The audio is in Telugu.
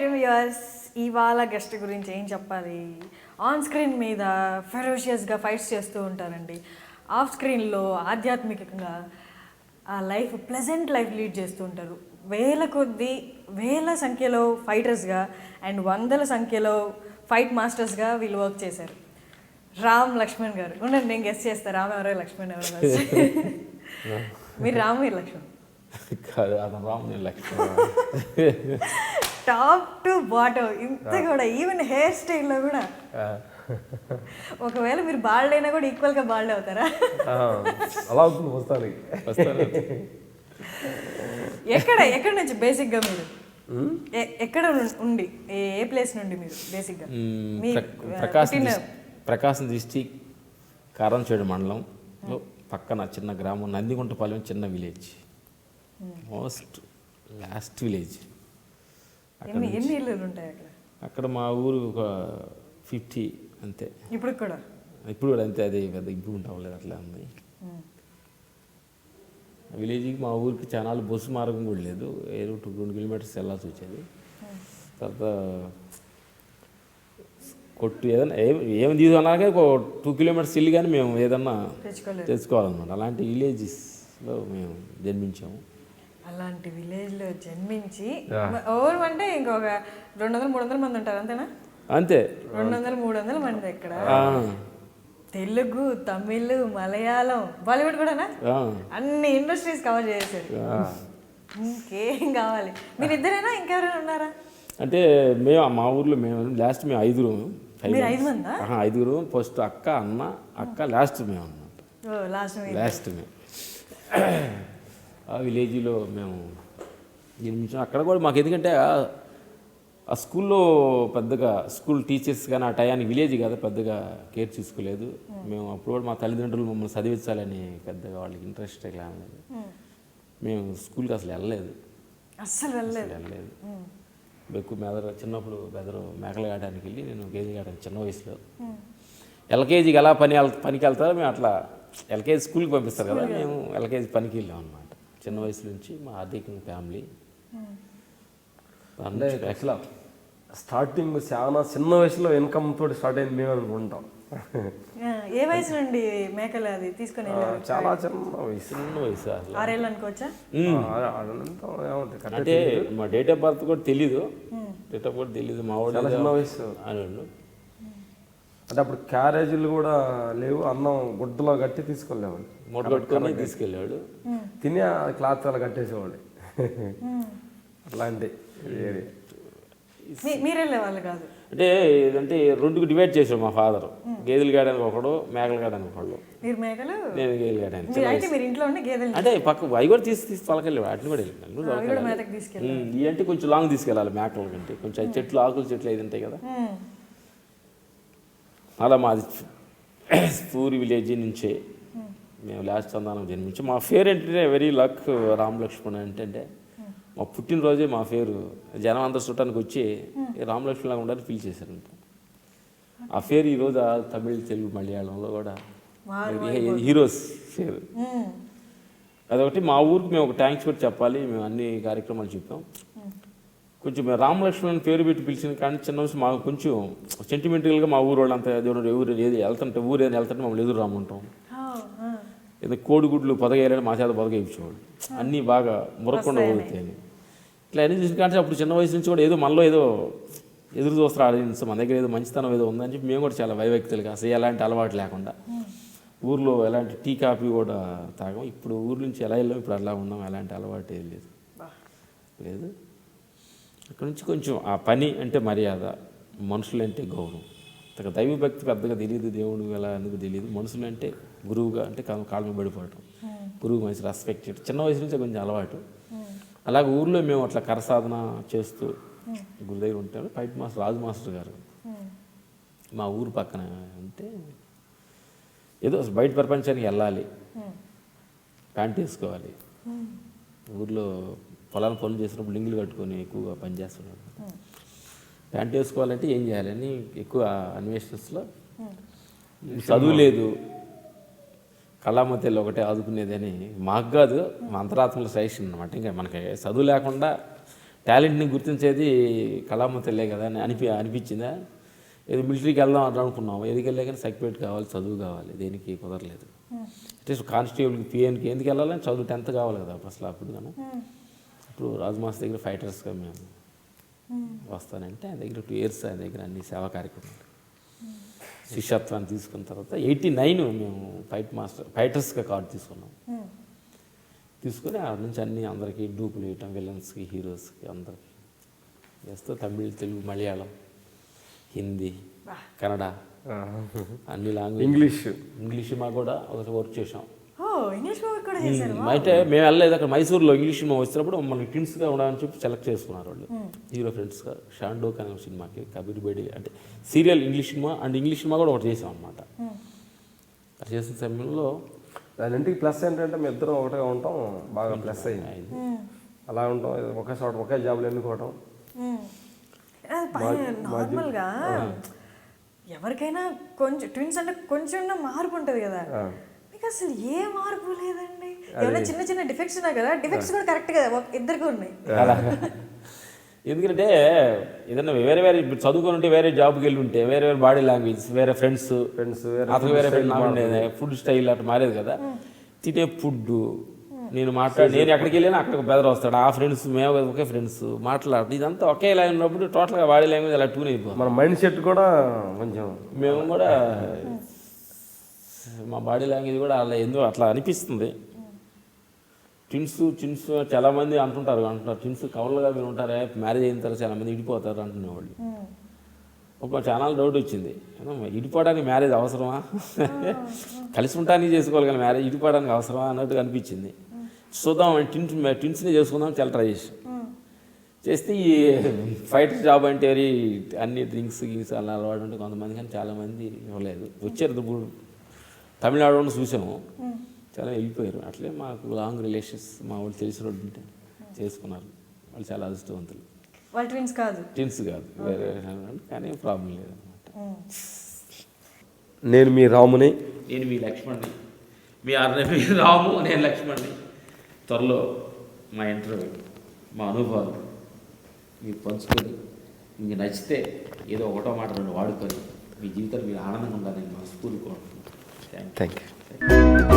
ఐటమ్ యూస్ ఇవాళ గెస్ట్ గురించి ఏం చెప్పాలి. ఆన్ స్క్రీన్ మీద ఫెరోషియస్గా ఫైట్స్ చేస్తూ ఉంటారండి. ఆఫ్ స్క్రీన్లో ఆధ్యాత్మికంగా ఆ లైఫ్ ప్లెజెంట్ లైఫ్ లీడ్ చేస్తూ ఉంటారు. వేల సంఖ్యలో ఫైటర్స్గా అండ్ వందల సంఖ్యలో ఫైట్ మాస్టర్స్గా వీళ్ళు వర్క్ చేశారు. రామ్ లక్ష్మణ్ గారు ఉండండి, నేను గెస్ట్ చేస్తాను. రామ్ ఎవరో లక్ష్మణ్ ఎవరో. మీరు రామ్, మీరు లక్ష్మణ్ కాదు, అతను రామ్, నేను లక్ష్మణ్. టాప్ టు బాటమ్ ఇంత కూడా, ఈవెన్ హెయిర్ స్టైల్లో కూడా. ఒకవేళ మీరు బాల్డ్ అయినా కూడా ఈక్వల్గా బాల్డ్ అవుతారా? అలా అవుతుంది వస్తాను. ఎక్కడ నుంచి బేసిక్గా మీరు ఎక్కడ ఉండి ఏ ప్లేస్ నుండి మీరు బేసిక్గా? ప్రకాశం డిస్టిక్ కారంచేడు మండలంలో పక్కన చిన్న గ్రామం నందిగుంటపాలెం, చిన్న విలేజ్, మోస్ట్ లాస్ట్ విలేజ్. ఎన్ని ఇళ్ళు ఉంటాయి అక్కడ? అక్కడ మా ఊరు ఒక 50 అంతే. ఇప్పుడు కూడా అంతే. అదే పెద్ద ఇంప్రూవ్మెంట్ అవ్వలేదు, అట్లా ఉంది. విలేజ్కి మా ఊరికి చాలా బస్సు మార్గం కూడా లేదు. 2 కిలోమీటర్స్ వెళ్ళాల్సి వచ్చేది. తర్వాత కొట్టు ఏదైనా ఏమి తీసుకున్నాక 2 కిలోమీటర్స్ వెళ్ళి కానీ మేము ఏదన్నా తెచ్చుకోవాలన్నమాట. అలాంటి విలేజెస్లో మేము జన్మించాము. అలాంటి విలేజ్లో జన్మించి ఓవర్ అంటే ఇంకొక 200-300 మంది ఉంటారు అంతేనా? అంతే, 200-300 మంది. ఎక్కడ తెలుగు, తమిళ్, మలయాళం, బాలీవుడ్ కూడానా? అన్ని ఇండస్ట్రీస్ కవర్ చేశారు. ఇంకేం కావాలి? మీరు ఇద్దరేనా, ఇంకెవరైనా ఉన్నారా? అంటే మా ఊర్లో లాస్ట్ మేము 5 మందా? 5. ఫస్ట్ అక్క, అన్న, అక్క, లాస్ట్ మేము అన్నమాట. లాస్ట్ మేము ఆ విలేజ్లో మేము జన్మించాం. అక్కడ కూడా మాకు ఎందుకంటే ఆ స్కూల్లో పెద్దగా స్కూల్ టీచర్స్ కానీ ఆ టయానికి విలేజ్ కదా పెద్దగా కేర్ చూసుకోలేదు. మేము అప్పుడు కూడా మా తల్లిదండ్రులు మమ్మల్ని చదివించాలని పెద్దగా వాళ్ళకి ఇంట్రెస్ట్ ఎట్లా లేదు. మేము స్కూల్కి అసలు వెళ్ళలేదు. చిన్నప్పుడు మేకలు కాయడానికి వెళ్ళి నేను గేదెలు కాయడానికి చిన్న వయసులో. ఎల్కేజీకి ఎలా పనికి వెళ్తారో మేము అట్లా ఎల్కేజీ స్కూల్కి పంపిస్తారు కదా, మేము ఎల్కేజీ పనికి వెళ్ళాం అనమాట. చిన్న వయసు నుంచి మా ఆర్థిక ఫ్యామిలీ. అంటే యాక్చువల్గా స్టార్టింగ్ చాలా చిన్న వయసులో ఇన్కమ్ తోటి స్టార్ట్ అయింది మేము అనుకుంటాం. ఏ వయసు నుండి మేకలు అది తీసుకుని? చాలా చిన్న వయసు. 6 ఏళ్ళు అనుకోవచ్చా? అంటే మా డేట్ ఆఫ్ బర్త్ కూడా తెలీదు. మా వాడు చాలా చిన్న వయసు అనేవాళ్ళు. అంటే అప్పుడు క్యారేజీలు కూడా లేవు, అన్నం గుడ్డలో కట్టి తీసుకెళ్ళేవాడు, మూట కట్టుకొని తీసుకెళ్ళేవాడు. తిని ఆ క్లాత్ అలా కట్టేసేవాడు. అట్లాంటి మీరు వెళ్ళేవాళ్ళు కాదు? అంటే 2కి డివైడ్ చేసాడు మా ఫాదర్. గేదెలు కాయడానికి ఒకడు, మేకలు కాయడానికి ఒకడు. మీరు మేకలు, నేను గేదెలు కాయడానికి. మీరు ఇంట్లో ఉండే గేదెలు అంటే పక్క అవి కూడా తీసి తొలకెళ్ళేవాడు. అట్లా కూడా ఇవి అంటే కొంచెం లాంగ్ తీసుకెళ్ళాలి మేకల కంటే. కొంచెం చెట్లు, ఆకులు చెట్లు అయితే ఉంటాయి కదా. అలా మాది పూరి విలేజ్ నుంచే మేము లాస్ట్ సంతానం జన్మించాం. మా పేరు ఏంటంటే వెరీ లక్ రామ్ లక్ష్మణ్. అంటే మా పుట్టినరోజే మా పేరు జనం అందరు చూడటానికి వచ్చి రామ్ లక్ష్మణ్ లాగా ఉండాలని పిలిచేశారంట. ఆ పేరు ఈరోజు తమిళ్, తెలుగు, మలయాళంలో కూడా హీరోస్ పేరు. అదొకటి. మా ఊరికి మేము ఒక థ్యాంక్స్ కూడా చెప్పాలి. మేము అన్ని కార్యక్రమాలు చెప్పాం. కొంచెం రామ్ లక్ష్మణ్ పేరు పెట్టి పిలిచిన కానీ చిన్న వయసు మాకు కొంచెం సెంటిమెంటల్గా మా ఊరు వాళ్ళంతా ఏది వెళ్తుంటే మమ్మల్ని ఎదురు రామంటాం. ఏదో కోడిగుడ్లు పొదగేయాలని మా చేత పొదగేయించేవాడు. అన్నీ బాగా మురకుండా పోతాయని ఇట్లా అన్నీ చూసిన కానీ అప్పుడు చిన్న వయసు నుంచి కూడా ఏదో మనలో ఏదో ఎదురు చూస్తారు ఆడియన్స్, మన దగ్గర ఏదో మంచితనం ఏదో ఉందని చెప్పి మేము కూడా చాలా వైవ్యక్తులుగా అసలు ఎలాంటి అలవాటు లేకుండా ఊర్లో ఎలాంటి టీ కాఫీ కూడా తాగం. ఇప్పుడు ఊరు నుంచి ఎలా వెళ్ళాం, ఇప్పుడు అలా ఉన్నాం. ఎలాంటి అలవాటు ఏది లేదు. అక్కడ నుంచి కొంచెం ఆ పని అంటే మర్యాద, మనుషులంటే గౌరవం. దైవభక్తి పెద్దగా తెలియదు, దేవుడు ఎలా ఎందుకు తెలియదు. మనుషులంటే గురువుగా అంటే కాళ్ళ పడిపోవటం, గురువు మంచి రెస్పెక్ట్, చిన్న వయసు నుంచి కొంచెం అలవాటు. అలాగే ఊర్లో మేము అట్లా కరసాధన చేస్తూ గురి దగ్గర ఉంటారు. ఫైట్ మాస్టర్ రాజు మాస్టర్ గారు మా ఊరు పక్కన ఉంటే ఏదో బయట ప్రపంచానికి వెళ్ళాలి, ప్యాంట్ వేసుకోవాలి. ఊర్లో పొలాన్ని పనులు చేసినప్పుడు లింగులు కట్టుకొని ఎక్కువగా పనిచేస్తున్నాడు. ప్యాంట్ వేసుకోవాలంటే ఏం చేయాలని ఎక్కువ అన్వేషణస్లో చదువు లేదు, కళామతెల్లి ఒకటే ఆదుకునేదని మాకు కాదు, మా అంతరాత్మల సజెషన్ అనమాట. ఇంకా మనకి చదువు లేకుండా టాలెంట్ని గుర్తించేది కళామ తల్లే కదా అని అనిపించిందా. ఏదో మిలిటరీకి వెళ్దాం అని అనుకున్నాం, ఏదికి వెళ్ళా కానీ సర్టిఫికేట్ కావాలి, చదువు కావాలి, దేనికి కుదరలేదు. అట్లీస్ట్ కానిస్టేబుల్కి పిఎన్కి ఎందుకు వెళ్ళాలని చదువు 10th కావాలి కదా అసలు అప్పుడు కానీ. ఇప్పుడు రాజమాస్ దగ్గర ఫైటర్స్గా మేము వస్తానంటే ఆయన దగ్గర 2 years ఆయన దగ్గర అన్ని సేవా కార్యక్రమాలు శిష్యత్వాన్ని తీసుకున్న తర్వాత 89 మేము ఫైటర్స్గా కార్డు తీసుకున్నాం. తీసుకొని ఆడ నుంచి అన్ని అందరికీ డూపులు వేయటం, విలన్స్కి, హీరోస్కి అందరికీ చేస్తూ తమిళ్, తెలుగు, మలయాళం, హిందీ, కన్నడ అన్ని లాంగ్వేజ్, ఇంగ్లీష్ మా కూడా ఒకటి వర్క్ చేసాం. ఇంగ్లీష్ మూవీ కూడా చేశారు. అయితే మేము వెళ్ళలేదు అక్కడ మైసూరులో ఇంగ్లీష్ సినిమా వచ్చినప్పుడు మమ్మల్ని ట్విన్స్గా ఉండాలని చెప్పి సెలెక్ట్ చేసుకున్నారు వాళ్ళు హీరో ఫ్రెండ్స్గా. షాండోక్ అనే సినిమాకి, కబీర్ బేడి అంటే serial English cinema and English cinema కూడా ఒకటి చేసాం అనమాట. అది చేసిన సమయంలో దాని ఇంటికి ప్లస్ ఏంటంటే మేము ఇద్దరం ఒకటిగా ఉంటాం, బాగా ప్లస్ అయింది. అలా ఉంటాం, ఒకే చోట ఒకే జాబ్లో ఎన్నుకోవటం. నార్మల్గా ఎవరికైనా కొంచెం ట్విన్స్ అంటే కొంచెం మార్పు ఉంటుంది కదా, మీకు అసలు ఏ మార్పు లేదండి. ఏమైనా చిన్న చిన్న డిఫెక్ట్స్ ఉన్నాయి కదా, డిఫెక్ట్స్ కూడా కరెక్ట్ కదా ఇద్దరికి ఉన్నాయి. ఎందుకంటే ఏదైనా వేరే వేరే చదువుకొని ఉంటే వేరే జాబ్కి వెళ్ళి ఉంటే వేరే వేరే బాడీ లాంగ్వేజ్, వేరే ఫ్రెండ్స్ అతను వేరే ఉండేది, ఫుడ్ స్టైల్ అట్లా మారేది కదా. తినే ఫుడ్ నేను ఎక్కడికి వెళ్ళినా అక్కడికి బెదర్ వస్తాడు, ఆ ఫ్రెండ్స్ మేము ఒకే ఫ్రెండ్స్ మాట్లాడు, ఇదంతా ఒకే లైన్ ఉన్నప్పుడు టోటల్గా బాడీ లాంగ్వేజ్ అలా ట్యూన్ అయిపోయింది. మన మైండ్ సెట్ కూడా కొంచెం మేము కూడా మా బాడీ లాంగ్వేజ్ కూడా అలా ఎందుకు అట్లా అనిపిస్తుంది. ట్విన్స్ చాలామంది అంటుంటారు ట్విన్స్ కవర్లుగా మీరు ఉంటారే, మ్యారేజ్ అయిన తర్వాత చాలామంది ఇడిపోతారు అంటునేవాళ్ళు. ఒక ఛానల్ డౌట్ వచ్చింది, ఇడిపోవడానికి మ్యారేజ్ అవసరమా, కలిసి ఉంటానికి చేసుకోవాలి కానీ మ్యారేజ్ ఇడిపోవడానికి అవసరమా అన్నట్టుగా అనిపించింది. చూద్దాం ట్విన్స్ని చేసుకుందాం చాలా ట్రై చేస్తే ఈ ఫైటర్ జాబ్ అంటే అన్ని డ్రింక్స్ అలా అలవాటు ఉంటే కొంతమంది కానీ చాలామంది ఇవ్వలేదు. వచ్చారు ఇప్పుడు తమిళనాడులో చూసాము, చాలా వెళ్ళిపోయారు. అట్లే మాకు లాంగ్ రిలేషన్స్ మా వాళ్ళు తెలిసిన వాళ్ళు ఉంటే చేసుకున్నారు, వాళ్ళు చాలా అదృష్టవంతులు. వాళ్ళు ట్విన్స్ కాదు వేరే కానీ ప్రాబ్లం లేదన్నమాట. నేను మీ రాముని, నేను మీ లక్ష్మణ్ని, మీ రాము, నేను లక్ష్మణ్ని. త్వరలో మా ఇంటర్వ్యూ, మా అనుభవాలు మీరు పంచుకొని మీకు నచ్చితే ఏదో ఒకటో మాట 2 వాడుకొని మీ జీవితాలు మీరు ఆనందంగా ఉండాలని మనస్ఫూర్తిగా కోరుకుంటున్నాను. Thank you.